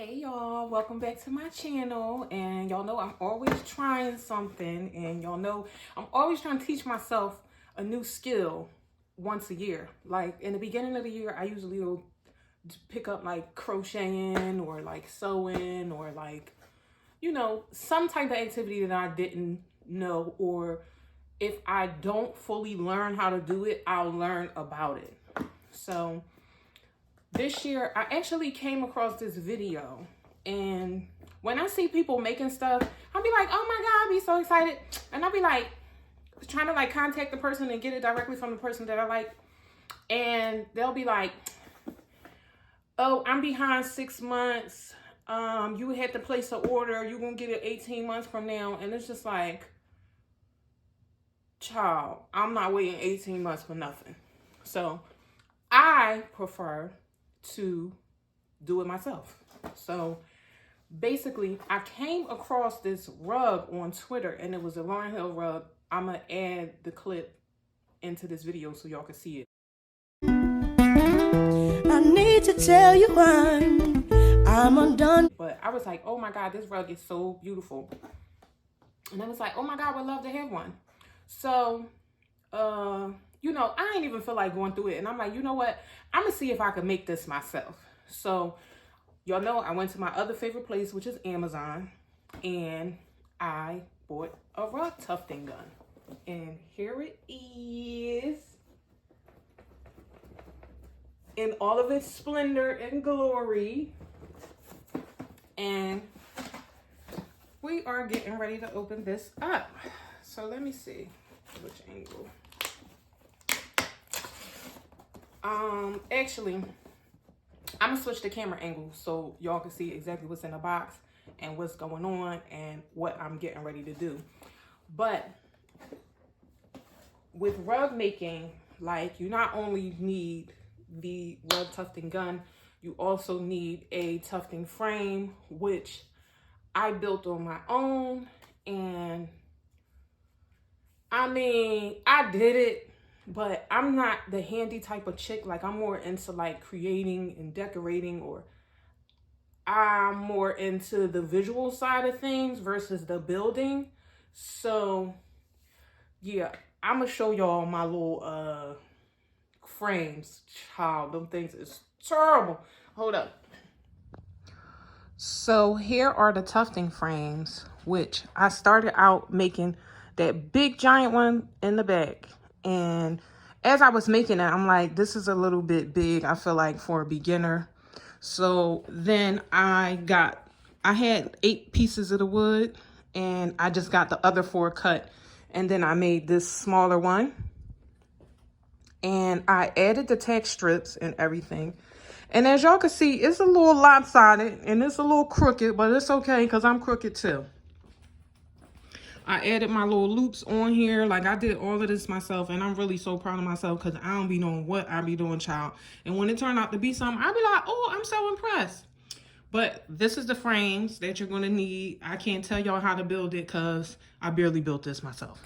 Hey y'all, welcome back to my channel. And y'all know I'm always trying something, and y'all know I'm always trying to teach myself a new skill once a year. Like in the beginning of the year, I usually will pick up like crocheting or like sewing or like, you know, some type of activity that I didn't know, or if I don't fully learn how to do it, I'll learn about it. So this year, I actually came across this video, and when I see people making stuff, I'll be like, oh my God, I'll be so excited. And I'll be like, trying to like contact the person and get it directly from the person that I like. And they'll be like, oh, I'm behind 6 months. You had to place an order. You're going to get it 18 months from now. And it's just like, child, I'm not waiting 18 months for nothing. So I prefer to do it myself. So basically, I came across this rug on Twitter, and it was a Lauryn Hill rug. I'm gonna add the clip into this video so y'all can see it. I need to tell you I'm undone. But I was like, oh my God, this rug is so beautiful. And I was like, oh my God, I would love to have one. So you know, I ain't even feel like going through it. And I'm like, you know what? I'm going to see if I can make this myself. So y'all know I went to my other favorite place, which is Amazon. And I bought a Rug Tufting gun. And here it is in all of its splendor and glory. And we are getting ready to open this up. So let me see which angle. Actually, I'm gonna switch the camera angle so y'all can see exactly what's in the box and what's going on and what I'm getting ready to do. But with rug making, like, you not only need the Rug Tufting gun, you also need a tufting frame, which I built on my own. And I mean, I did it, but I'm not the handy type of chick. Like, I'm more into like creating and decorating, or I'm more into the visual side of things versus the building. So yeah, I'm gonna show y'all my little frames. Child, them things is terrible. Hold up. So here are the tufting frames, which I started out making that big giant one in the back. And as I was making it, I'm like, this is a little bit big, I feel like, for a beginner. So then I had 8 pieces of the wood, and I just got the other 4 cut. And then I made this smaller one. And I added the tack strips and everything. And as y'all can see, it's a little lopsided and it's a little crooked, but it's okay because I'm crooked too. I added my little loops on here. Like, I did all of this myself, and I'm really so proud of myself because I don't be knowing what I be doing, child. And when it turned out to be something, I be like, oh, I'm so impressed. But this is the frames that you're going to need. I can't tell y'all how to build it because I barely built this myself.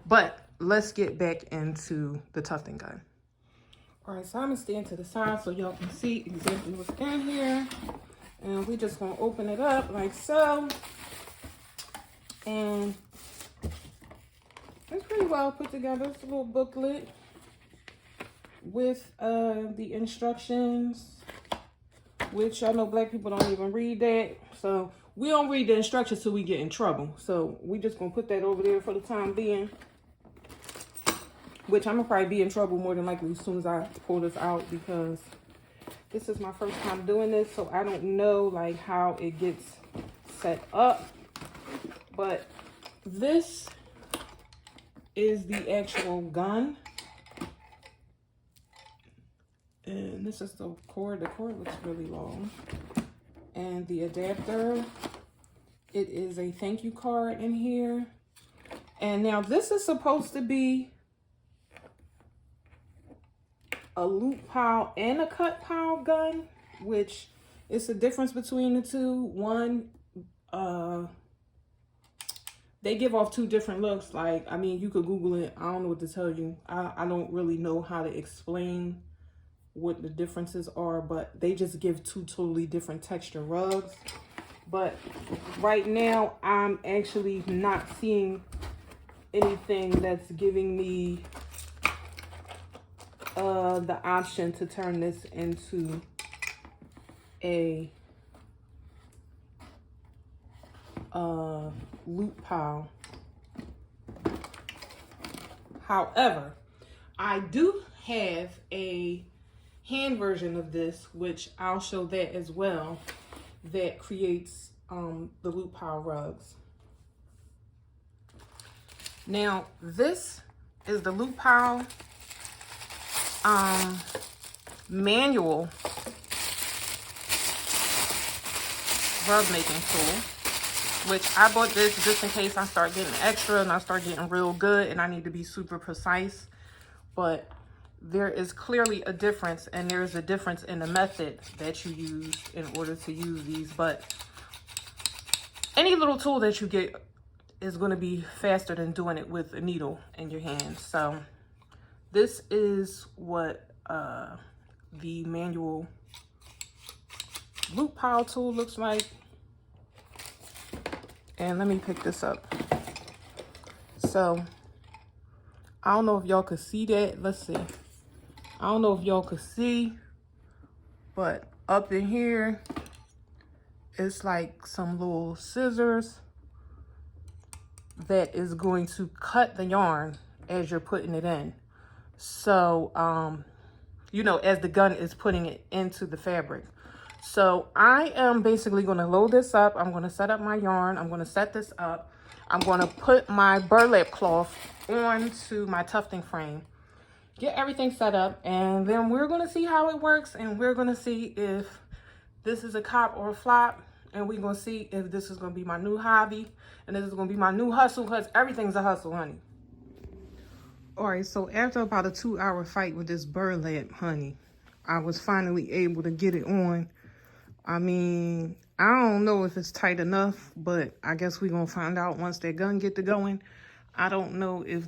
But let's get back into the tufting gun. All right, so I'm going to stand to the side so y'all can see exactly what's in here. And we just going to open it up like so. And it's pretty well put together. It's a little booklet with the instructions, which I know black people don't even read that. So we don't read the instructions till we get in trouble. So we just going to put that over there for the time being. Which I'm going to probably be in trouble more than likely as soon as I pull this out, because this is my first time doing this. So I don't know like how it gets set up. But this is the actual gun. And this is the cord. The cord looks really long. And the adapter. It is a thank you card in here. And now this is supposed to be a loop pile and a cut pile gun, which is the difference between the two. One, they give off 2 different looks. Like, I mean, you could Google it. I don't know what to tell you. I don't really know how to explain what the differences are, but they just give two totally different texture rugs. But right now, I'm actually not seeing anything that's giving me the option to turn this into a loop pile. However, I do have a hand version of this, which I'll show that as well, that creates the loop pile rugs. Now, this is the loop pile manual rug making tool, which I bought this just in case I start getting extra and I start getting real good and I need to be super precise. But there is clearly a difference, and there is a difference in the method that you use in order to use these. But any little tool that you get is going to be faster than doing it with a needle in your hand. So this is what the manual loop pile tool looks like. And let me pick this up. So I don't know if y'all could see that. Let's see. I don't know if y'all could see, but up in here, it's like some little scissors that is going to cut the yarn as you're putting it in. So, you know, as the gun is putting it into the fabric. So I am basically going to load this up. I'm going to set up my yarn. I'm going to set this up. I'm going to put my burlap cloth onto my tufting frame, get everything set up, and then we're going to see how it works, and we're going to see if this is a cop or a flop, and we're going to see if this is going to be my new hobby, and this is going to be my new hustle, because everything's a hustle, honey. All right, so after about a 2-hour fight with this burlap, honey, I was finally able to get it on. I mean, I don't know if it's tight enough, but I guess we're going to find out once that gun get to going. I don't know if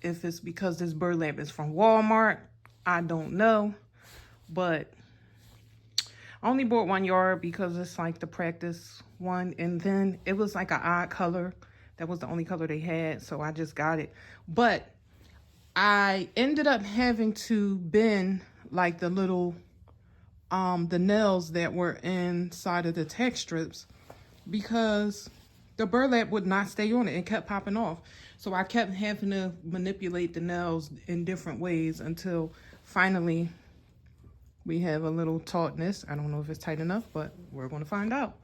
it's because this burlap is from Walmart. I don't know, but I only bought 1 yard because it's like the practice one, and then it was like an odd color. That was the only color they had, so I just got it. But I ended up having to bend like the little the nails that were inside of the tack strips because the burlap would not stay on it. It kept popping off. So I kept having to manipulate the nails in different ways until finally we have a little tautness. I don't know if it's tight enough, but we're going to find out.